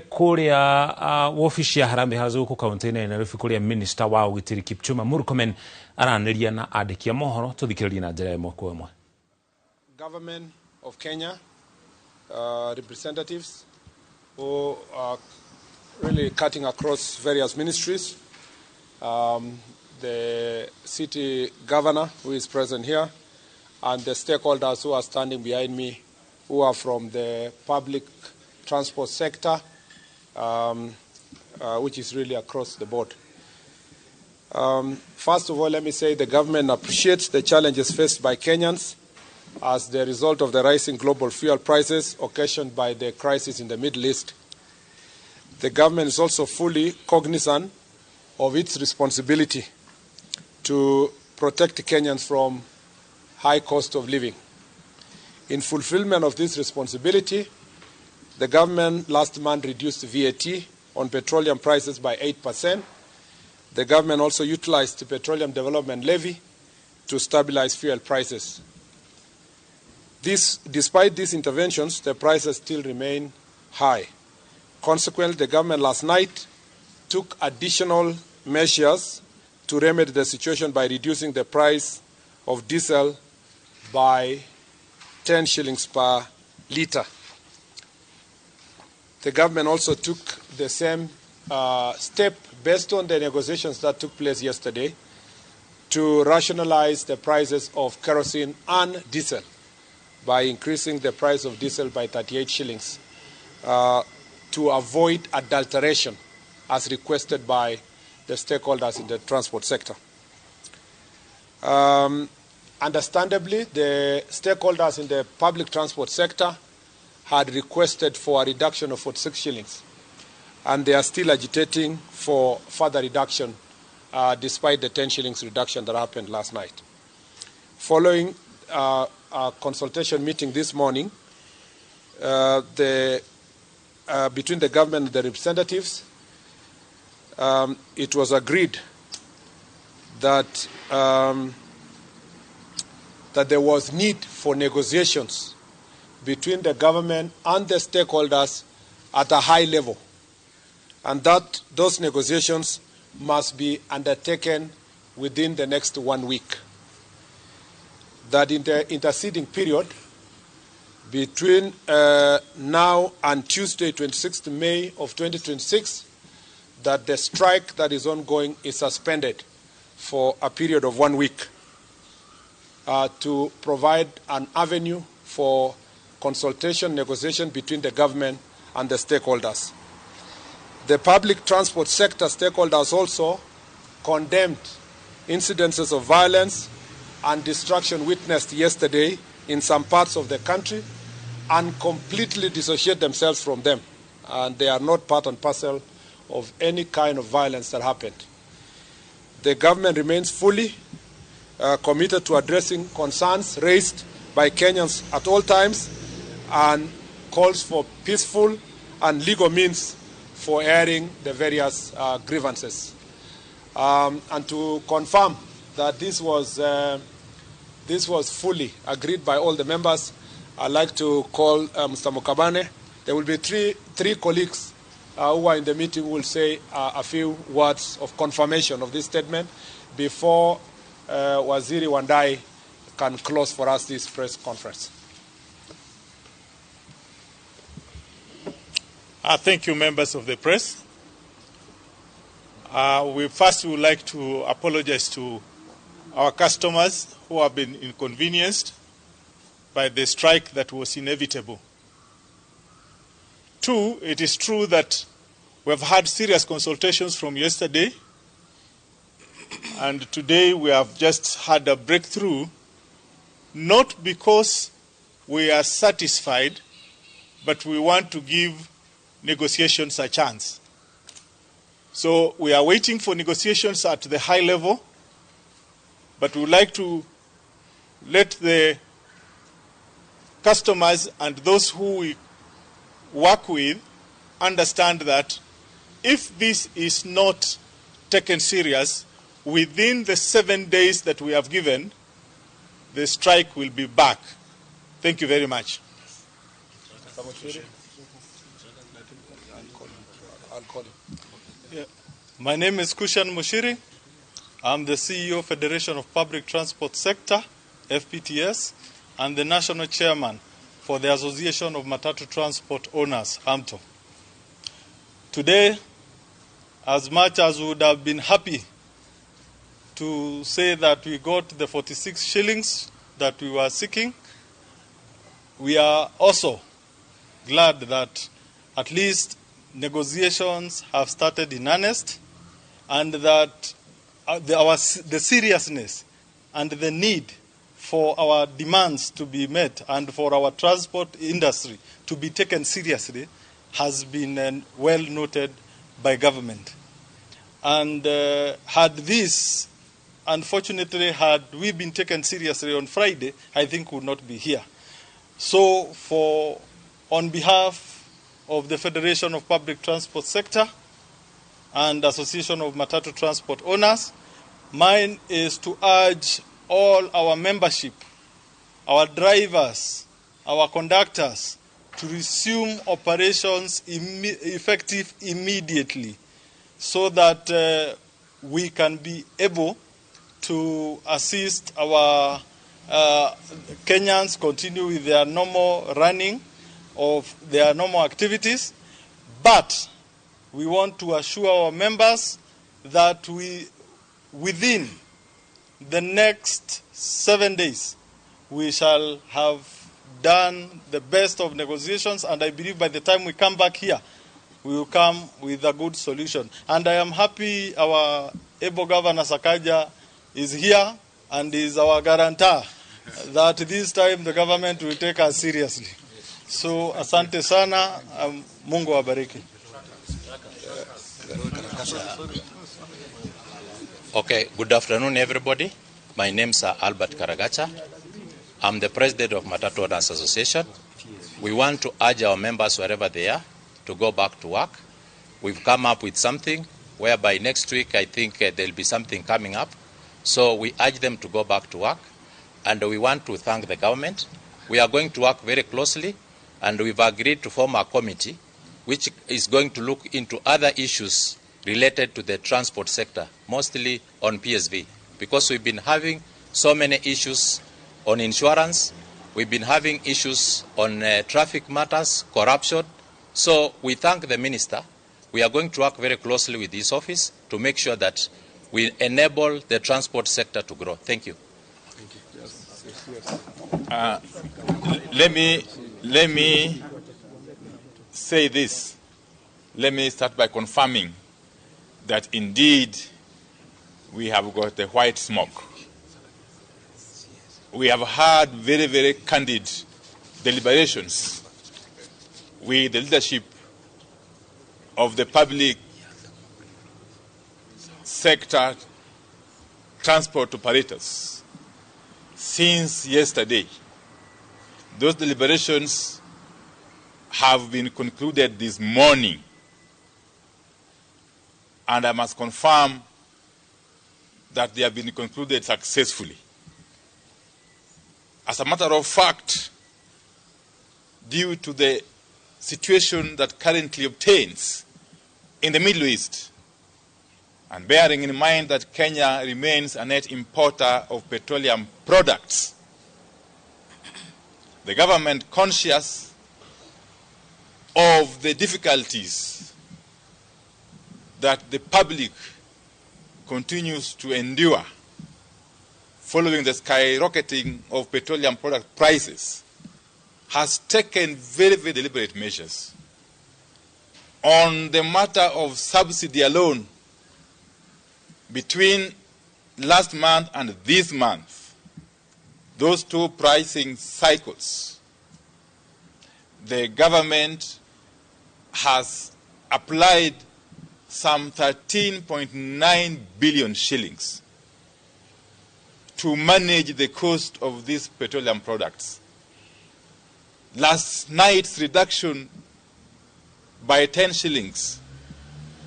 Kuria wofici ya Harambee House huko kaunti-ini ya Nairobi kuria Minister wa ugitiri Kipchumba Murkomen araniria na andiki a mohoro tuthikiririe na njira ĩmwe kwa ĩmwe. Government of Kenya representatives who are really cutting across various ministries. The city governor who is present here and the stakeholders who are standing behind me who are from the public transport sector, which is really across the board. First of all, let me say the government appreciates the challenges faced by Kenyans as the result of the rising global fuel prices occasioned by the crisis in the Middle East. The government is also fully cognizant of its responsibility to protect Kenyans from high cost of living. In fulfillment of this responsibility, the government last month reduced VAT on petroleum prices by 8%. The government also utilized the Petroleum Development Levy to stabilize fuel prices. Despite these interventions, the prices still remain high. Consequently, the government last night took additional measures to remedy the situation by reducing the price of diesel by 10 shillings per litre. The government also took the same step based on the negotiations that took place yesterday to rationalize the prices of kerosene and diesel by increasing the price of diesel by 38 shillings to avoid adulteration as requested by the stakeholders in the transport sector. Understandably, the stakeholders in the public transport sector had requested for a reduction of 46 shillings, and they are still agitating for further reduction despite the 10 shillings reduction that happened last night. Following a consultation meeting this morning between the government and the representatives, it was agreed that that there was need for negotiations between the government and the stakeholders at a high level, and that those negotiations must be undertaken within the next 1 week. That in the interceding period between now and Tuesday, 26th May of 2026, that the strike that is ongoing is suspended for a period of 1 week to provide an avenue for consultation, negotiation between the government and the stakeholders. The public transport sector stakeholders also condemned incidences of violence and destruction witnessed yesterday in some parts of the country and completely dissociate themselves from them. And they are not part and parcel of any kind of violence that happened. The government remains fully committed to addressing concerns raised by Kenyans at all times and calls for peaceful and legal means for airing the various grievances. And to confirm that this was fully agreed by all the members, I'd like to call Mr. Mukabane. There will be three colleagues who are in the meeting who will say a few words of confirmation of this statement before Waziri Wandai can close for us this press conference. Thank you, members of the press. We first would like to apologize to our customers who have been inconvenienced by the strike that was inevitable. Two, it is true that we have had serious consultations from yesterday, and today we have just had a breakthrough, not because we are satisfied, but we want to give negotiations a chance. So we are waiting for negotiations at the high level, but we would like to let the customers and those who we work with understand that if this is not taken serious, within the 7 days that we have given, the strike will be back. Thank you very much. I'll call him. Yeah. My name is Kushan Mushiri. I'm the CEO of Federation of Public Transport Sector, FPTS, and the National Chairman for the Association of Matatu Transport Owners, AMTO. Today, as much as we would have been happy to say that we got the 46 shillings that we were seeking, we are also glad that at least negotiations have started in earnest, and that the seriousness and the need for our demands to be met and for our transport industry to be taken seriously has been well noted by government. And unfortunately, had we been taken seriously on Friday, I think we would not be here. So on behalf of the Federation of Public Transport Sector and Association of Matatu Transport Owners, mine is to urge all our membership, our drivers, our conductors, to resume operations effective immediately, so that we can be able to assist our Kenyans continue with their normal running of their normal activities. But we want to assure our members that within the next 7 days, we shall have done the best of negotiations, and I believe by the time we come back here, we will come with a good solution. And I am happy our able Governor Sakaja is here and is our guarantor that this time the government will take us seriously. So, asante sana, Mungu wabariki. Okay, good afternoon, everybody. My name is Albert Karagacha. I'm the president of Matatu Owners Association. We want to urge our members, wherever they are, to go back to work. We've come up with something whereby next week, I think there'll be something coming up. So we urge them to go back to work. And we want to thank the government. We are going to work very closely, and we've agreed to form a committee which is going to look into other issues related to the transport sector, mostly on PSV, because we've been having so many issues on insurance, we've been having issues on traffic matters, corruption. So we thank the minister. We are going to work very closely with this office to make sure that we enable the transport sector to grow. Thank you. Let me say this. Let me start by confirming that indeed we have got the white smoke. We have had very, very candid deliberations with the leadership of the public sector transport operators since yesterday. Those deliberations have been concluded this morning, and I must confirm that they have been concluded successfully. As a matter of fact, due to the situation that currently obtains in the Middle East, and bearing in mind that Kenya remains a net importer of petroleum products, the government, conscious of the difficulties that the public continues to endure following the skyrocketing of petroleum product prices, has taken very, very deliberate measures. On the matter of subsidy alone, between last month and this month, those two pricing cycles, the government has applied some 13.9 billion shillings to manage the cost of these petroleum products. Last night's reduction by 10 shillings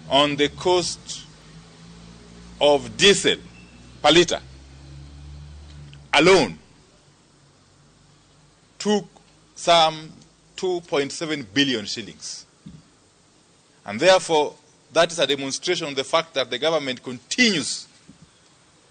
on the cost of diesel per litre alone took some 2.7 billion shillings. And therefore, That is a demonstration of the fact that the government continues